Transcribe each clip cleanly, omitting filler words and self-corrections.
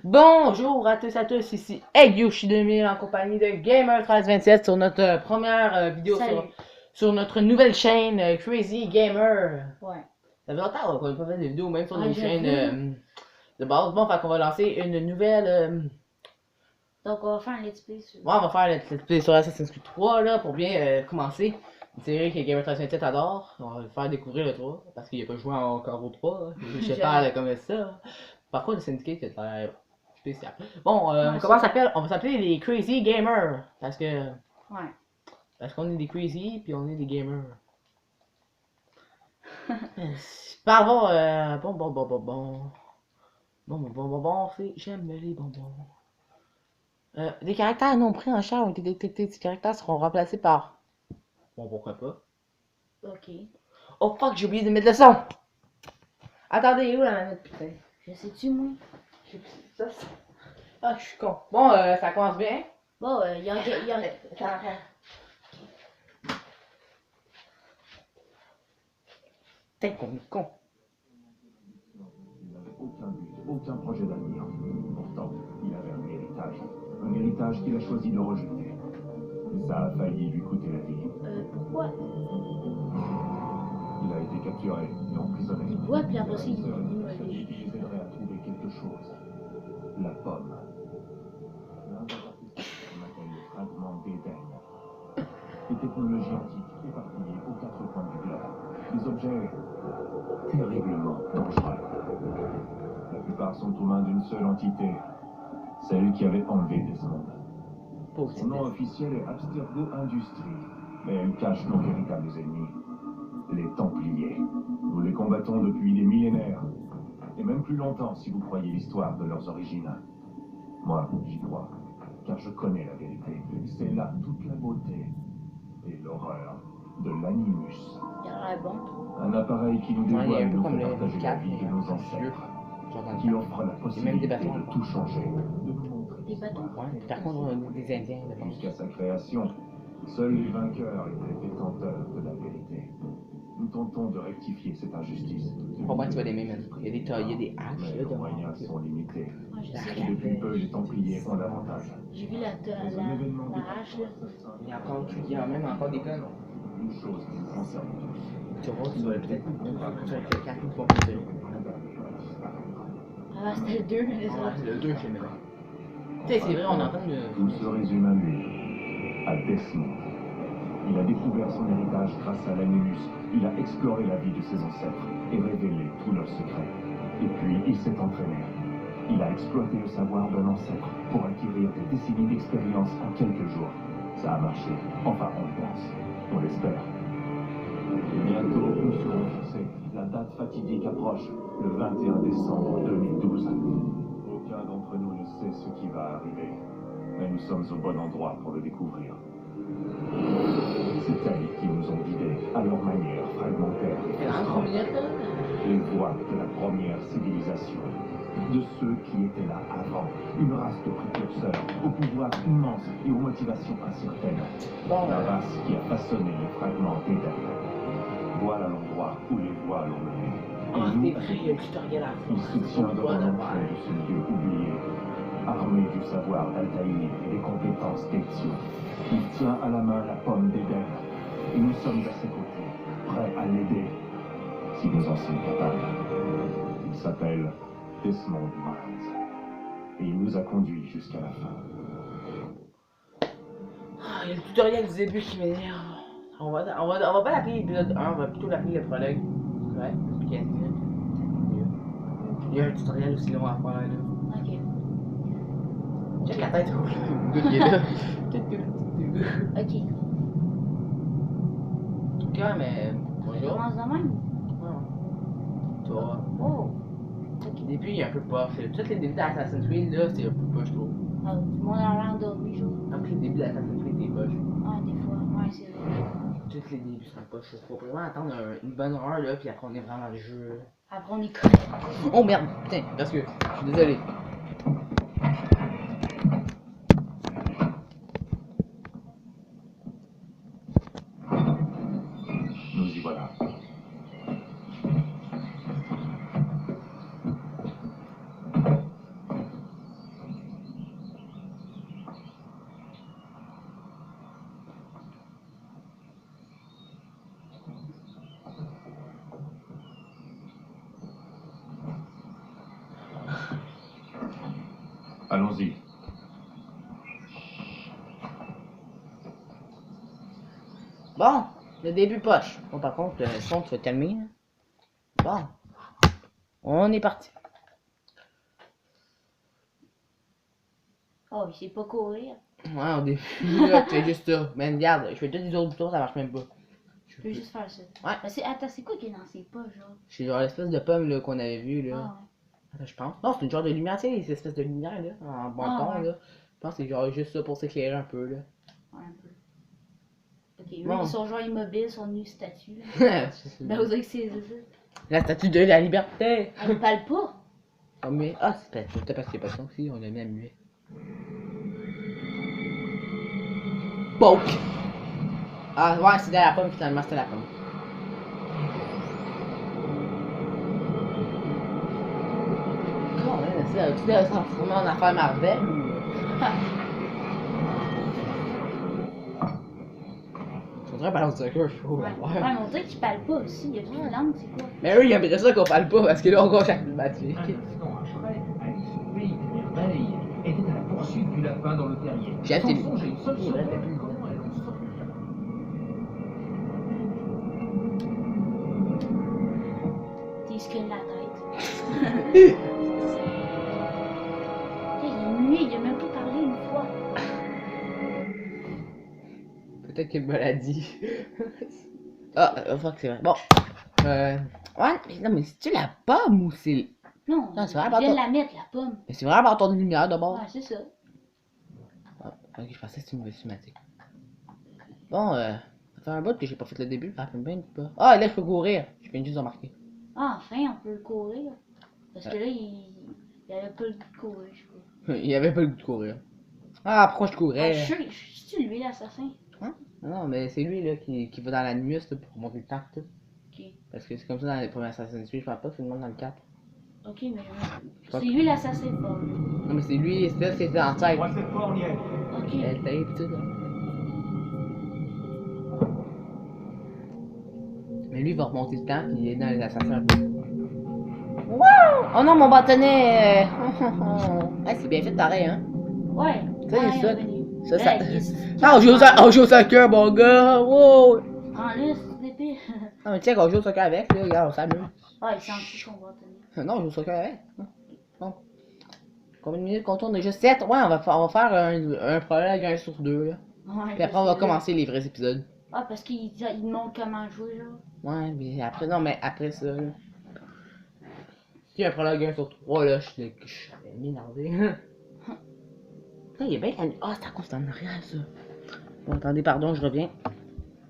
Bonjour à tous, iciEgyushi 2000 en compagnie de Gamer1327 sur notre première vidéo sur notre nouvelle chaîne Crazy Gamer. Ouais. Ça fait longtemps qu'on n'a pas fait des vidéos même sur Ouais, nos j'ai chaînes de base. Bon, fait qu'on va lancer une nouvelle. Donc, on va faire un let's play sur. Ouais, on va faire le let's play sur Assassin's Creed 3 là pour bien commencer. Une série que Gamer1327 adore. On va le faire découvrir le 3 parce qu'il n'a pas joué encore au 3. Hein. Je parle comme ça. Par contre, le Syndicate, il a l'air spécial. Bon, on va s'appeler les Crazy Gamers. Parce que. Ouais. Parce qu'on est des crazy, puis on est des gamers. Pardon, c'est j'aime les bonbons. Des caractères non pris en charge ont été détectés. Ces caractères seront remplacés par. Bon, pourquoi pas. Ok. Oh fuck, j'ai oublié de mettre le son! Attendez, où la manette, putain? Je sais-tu, moi? Je sais ça. Ah, je suis con. Bon, ça commence bien. Bon, il y a. Putain, qu'on est con. Il n'avait aucun but, aucun projet d'avenir. Pourtant, il avait un héritage. Un héritage qu'il a choisi de rejeter. Et ça a failli lui coûter la vie. Pourquoi? Il a été capturé et emprisonné. Ouais, puis après ça, il Sa est vie qui les aiderait à trouver quelque chose. La pomme. L'un des artefacts qu'on appelle le fragment d'Éden. Des technologies antiques éparpillées aux quatre coins du globe. Des objets terriblement dangereux. La plupart sont aux mains d'une seule entité, celle qui avait enlevé Desmond. Son nom officiel est Abstergo Industries, mais elle cache nos véritables ennemis, les Templiers. Nous les combattons depuis des millénaires, et même plus longtemps si vous croyez l'histoire de leurs origines. Moi, j'y crois, car je connais la vérité. C'est là toute la beauté et l'horreur de l'Animus. Il a l'air bon. Un appareil qui nous dévoile Ouais, il y a un et peu nous comme fait le partager la 4, vie de mais nos plus ancêtres, J'entends qui offre la même des possibilité bâtons. de tout changer, de nous montrer Des bâtons. Ouais, par contre, on est des Indiens, de base. jusqu'à sa création. Seuls les vainqueurs étaient détenteurs de la vérité. Nous tentons de rectifier cette injustice. Pour moi, tu vas l'aimer, man. Il y a des tailles, il y a des haches, Mais là, nos moyens sont limités. Ouais, je sais. Et depuis peu, les Templiers ont l'avantage. J'ai vu la hache, là. Il y a encore, il y a même encore des guns. Une chose qui nous concerne tous. Tu vois, tu vas peut-être rencontrer avec le 4 ou tu vas plus Ah, c'était le 2, mais les Ah, autres. c'est le 2, je l'aimais. Tu sais, c'est vrai, on entend le. Tout se résume à lui, à Desmond. Il a découvert son héritage grâce à l'Animus. Il a exploré la vie de ses ancêtres et révélé tous leurs secrets. Et puis, il s'est entraîné. Il a exploité le savoir d'un ancêtre pour acquérir des décennies d'expérience en quelques jours. Ça a marché. Enfin, on le pense. On l'espère. Et bientôt, nous serons fixés. La date fatidique approche, le 21 décembre 2012. Aucun d'entre nous ne sait ce qui va arriver. Mais nous sommes au bon endroit pour le découvrir. C'est elles qui nous ont guidés, à leur manière fragmentaire. Les voies de la première civilisation. De ceux qui étaient là avant. Une race de précurseurs, au pouvoir immense et aux motivations incertaines. La race qui a façonné les fragments d'Éden. Voilà l'endroit où les voies l'ont mené. Ah, c'est vrai, il y a un tutoriel à la Il se tient devant l'entrée de ce lieu oublié, armé du savoir d'Altaïr et des compétences d'Ezio. Il tient à la main la pomme d'Éden, et nous sommes à ses côtés, prêts à l'aider, si nous en sommes capables. Il s'appelle Desmond Miles, et il nous a conduits jusqu'à la fin. Ah, il y a le tutoriel du début qui m'énerve. On va pas l'appeler l'épisode 1, on va plutôt l'appeler le prologue. Ouais, parce qu'il y a 10 minutes. Il y a un tutoriel aussi long à faire là. Ok. Check la tête rouge. Le gars qui est là. Ok. Ok, mais. On Bonjour. commence de même? Toi. Oh. Le début, il est un peu poche. Tous les débuts d'Assassin's Creed, là, c'est un peu poche, je trouve. Ah, du monde a l'air dormi, genre. Après, le début d'Assassin's Creed, c'est poche. Ah, des fois. Ouais, c'est vrai. Tous les débuts sont poches. Faut vraiment attendre une bonne heure, là, puis après, on est vraiment dans le jeu. Après, on est connu. Oh merde, putain, parce que je suis désolé. Nous y voilà. Allons-y. Bon, le début poche. Bon, par contre, le son, tu vas te calmer. Là. Bon. On est parti. Oh, il sait pas courir. Ouais, au début, là, tu fais juste ça. Mais regarde, je fais tous les autres tours, ça marche même pas. Je peux juste faire ça. Ouais. Mais attends, c'est quoi qui est dans ses poches, genre? C'est genre l'espèce de pomme là qu'on avait vu là. Ah, Attends, je pense. Non, c'est une genre de lumière, tu sais, ces espèces de lumière là, en bon Ah, ton ouais. là. Je pense que c'est genre juste ça pour s'éclairer un peu là. ouais, un peu. Ok, eux, Bon. ils sont genre immobiles, ils sont nus statues. C'est Ben, vous avez que c'est ça. la statue de la liberté. Elle parle pas. Oh, mais... Ah, c'est peut-être parce qu'il y a pas de son aussi, on l'a mis à muet. Poke! Ah, ouais, c'était la pomme finalement, c'était la pomme. Quand même, c'est tout ça transformé en affaire Marvel ou. Faudrait parler de soccer, je trouve. Ouais, ouais, mais on dirait qu'il parle pas aussi. Il y a toute une langue, c'est quoi? Mais eux, ils aimeraient ça qu'on parle pas parce que là, on gâche la climatique. Un instant après, Alice au pays des merveilles était à la poursuite du lapin dans le terrier. J'ai hâte Sans de- songer une seule Il seconde, reste plus. comment elle en sortira. T'es skin la tête. Hey, il est muet, il a même pas parlé une fois. Peut-être qu'elle me l'a dit. Ah, fuck, c'est vrai. Bon. Ouais, mais non, mais c'est-tu la pomme ou c'est. Non, Non, c'est vrai, je viens de pardon. la mettre, la pomme. Mais c'est vraiment bâton de lumière d'abord. Ouais, c'est ça. Ah, ok, je pensais que c'était une nouvelle cinématique. Bon, ça fait un bout que j'ai pas fait le début, ça fait bien pas. Ah, là, je peux courir. Je viens juste de remarquer. Ah, enfin, on peut le courir. Parce que là, il avait pas le goût de courir, je crois. Il avait pas le goût de courir. Ah, pourquoi je Ah, courais? je suis lui l'assassin. Non, mais c'est lui là qui va dans la nuit là, pour monter le temps tout. Ok. Parce que c'est comme ça dans les premiers Assassin's Creed, je pense pas que c'est le monde dans le 4. Ok, mais Je pense c'est lui l'assassin fort. là. Non, mais c'est lui, c'est ça, c'était en tête. Moi, cette fois, on y est. Ok. Elle tape tout là. Mais lui il va remonter le temps, puis il est dans les assassins un peu. Wow! Oh non, mon bâtonnet! Ah, c'est bien fait pareil, hein? Ouais. Ça, il est ouais, ça. revenu. Ça, Là, ça. il est- Ah, on joue au soccer, mon gars! Wow! En lisse, l'épée. Non, mais tiens, qu'on joue au soccer avec, là, regarde, on s'amuse. Ah, il sent plus qu'on va tenir. Non, on joue au soccer avec. Bon. Combien de minutes qu'on tourne? Déjà 7? Ouais, on va faire un prologue 1 sur 2, là. Ouais, Puis après, on va commencer les vrais épisodes. Ah, parce qu'il montre comment jouer, genre. Ouais, mais après, non, mais après ça, là. Si un prologue 1 sur 3, là, je suis énervé. Putain, il est bien la... Ah, c'est à cause d'en arrière, ça. Bon, attendez, pardon, je reviens.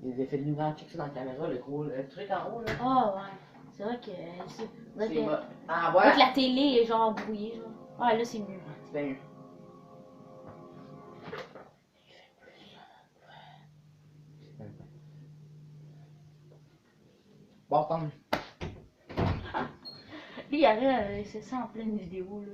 Les effets de lumière, check ça dans la caméra, le gros, le truc en haut, là. Ah, ouais. C'est vrai que. On dirait C'est que, bon. Ah, on dirait voilà. que la télé est genre brouillée, genre. Ouais, là, c'est mieux. C'est bien mieux. Bon, attends. Lui, il avait c'est ça en pleine vidéo, là.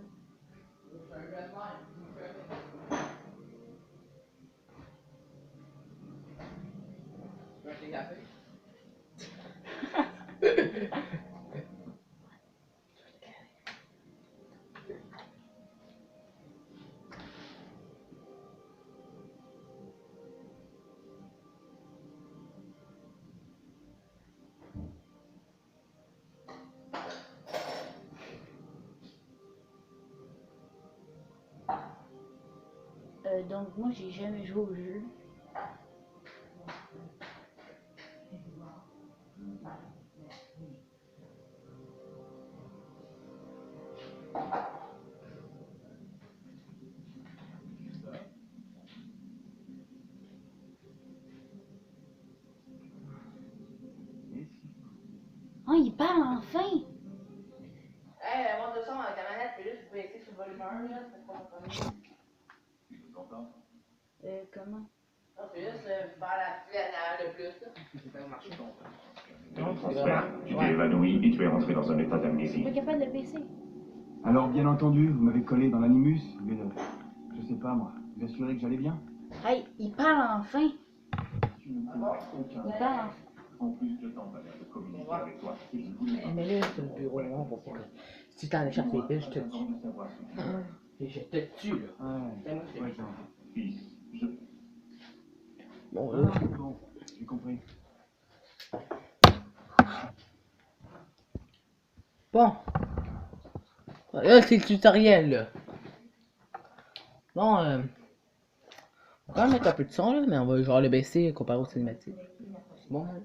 Donc, moi, j'ai jamais joué au jeu. Oh, il parle enfin! Hey, la montre de son avec la manette, puis juste baisser sur le volume 1, là, c'est pas mon Content? Comment? Non, c'est juste faire la de plus, là. Ça va marcher. Transfert. Tu t'es évanoui et tu es rentré dans un état d'amnésie. Pas capable de baisser. Alors, bien entendu, vous m'avez collé dans l'animus, mais je sais pas moi, vous assurez que j'allais bien? Hey, il parle enfin! Tu ne trouveras aucun. Il parle enfin. En plus de temps, valeur de communiquer avec toi. Et je voulais Mais là, c'est le bureau, là, pour pas que. Si t'en échappes les piles, je te dis. de savoir ce que tu Et Et je te tue, là. Ouais, ouais, genre. Fils, je... Bon, Ah, là. c'est bon, j'ai compris. Bon. Là, c'est le tutoriel, là. Bon, on va quand même mettre un peu de son, là, mais on va genre le baisser comparé au cinématique. C'est bon, hein?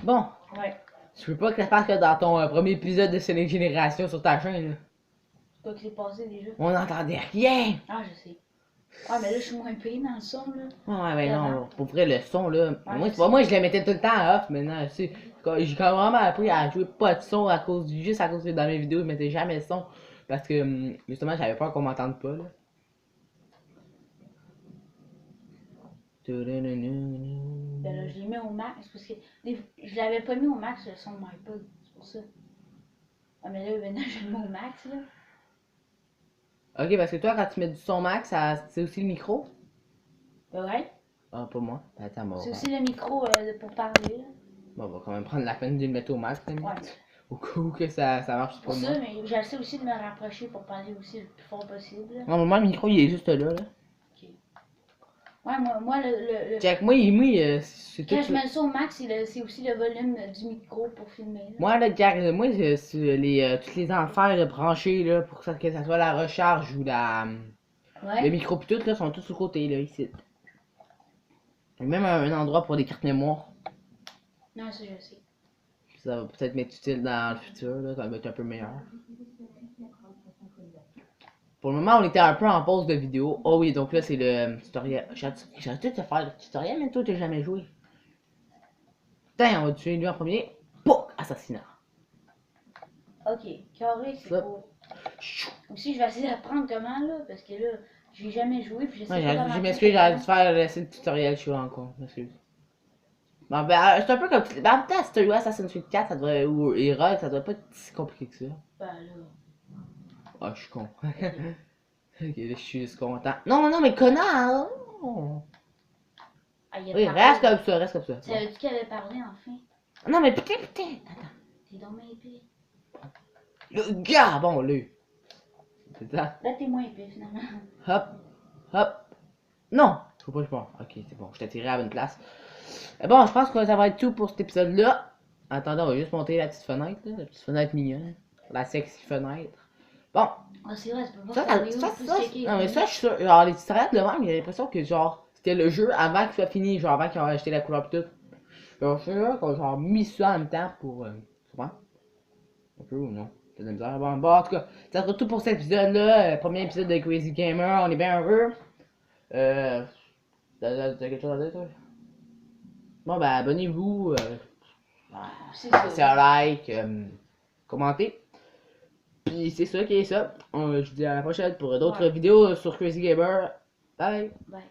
Bon. Ouais. Je veux pas que ça fasse que dans ton premier épisode de Sonic Génération sur ta chaîne, là, Quoi que c'est passé déjà? on n'entendait rien. Ah, je sais. Ouais, mais là, je suis moins payé dans le son, là. Ouais, mais non, Vraiment? pour vrai, le son, là. Ouais, Moi, je c'est pas sais. moi, je le mettais tout le temps à off, maintenant, tu sais. J'ai quand même vraiment appris à jouer pas de son à cause juste à cause que dans mes vidéos, je mettais jamais de son. Parce que, justement, j'avais peur qu'on m'entende pas, là. Ben là, je l'ai mis au max parce que je l'avais pas mis au max le son de mon iPod, c'est pour ça. Ah, mais là, maintenant, je le mets au max, là. Ok, parce que toi, quand tu mets du son max, c'est aussi le micro? Ouais. Ah, pas moi. Attends, bon. C'est aussi le micro pour parler, là. Bon, on va quand même prendre la peine de le mettre au max, là. Ouais. Au cas où que ça marche Pour pas ça, moi. mais j'essaie aussi de me rapprocher pour parler aussi le plus fort possible, là. Non, moi, le micro, il est juste là, là. Ouais, moi le Check, moi, c'est tout. quand je mets le son au max, c'est aussi le volume du micro pour filmer, là. Moi, là, Jack, moi, c'est toutes les affaires branchées, là, pour que ça soit la recharge ou le Ouais. micro pis tout, là, sont tous sur le côté, là, ici. Il y a même un endroit pour des cartes mémoire. Non, ça, je sais. Ça va peut-être m'être utile dans le futur, là, ça va être un peu meilleur. Pour le moment, on était un peu en pause de vidéo. Oh oui, donc là, c'est le tutoriel. J'aurais dû te faire le tutoriel, mais toi, t'as jamais joué. Putain, on va tuer lui en premier. Pouc! Assassinat. Ok, carré, c'est Ça. pour. Aussi, je vais essayer d'apprendre comment, là, parce que là, j'ai jamais joué, puis je sais Ouais, pas comment je faire m'excuse, comment. j'aurais dû faire laisser le tutoriel, je suis encore. M'excuse. Bon, ben, c'est un peu comme. Ben, en même temps, si t'as joué à Assassin's Creed 4, ça devrait, ou Heroic, ça devrait pas être si compliqué que ça. Ben là. Ah, je suis con. Ok, là, je suis juste content. Non, non, mais connard! Oh. Ah, il a Oui, parlé. reste comme ça, reste comme ça. Ça veut dire qu'il avait parlé, enfin. Non, mais putain, putain! Attends. T'es dans mes épée. Le gars, bon, lui. C'est ça. Là, t'es moins épée, finalement. Hop, hop. Non! Faut pas que je pense. Ok, c'est bon, je t'ai tiré à la bonne place. Bon, je pense que ça va être tout pour cet épisode-là. Attendez, on va juste monter la petite fenêtre, là, la petite fenêtre mignonne. La sexy fenêtre. Bon, Ah, c'est vrai, tu peux pas ça, faire des ça, plus ça, checker. non mais ça, je suis sûr, genre les tutoriels de même, j'ai l'impression que genre, c'était le jeu avant qu'il soit fini, genre avant qu'ils aient acheté la couleur pis tout. Genre, je suis sûr qu'on a genre mis ça en même temps pour, tu comprends? Un peu ou non? C'est de la misère. Bon, en tout cas, ça sera tout pour cet épisode-là, premier épisode de Crazy Gamer, on est bien heureux. T'as quelque chose à dire, toi? Bon, ben, abonnez-vous, C'est laissez ça. un like, commentez. Puis c'est ça qui est ça. Je vous dis à la prochaine pour d'autres vidéos sur Crazy Gamer. Bye! Bye.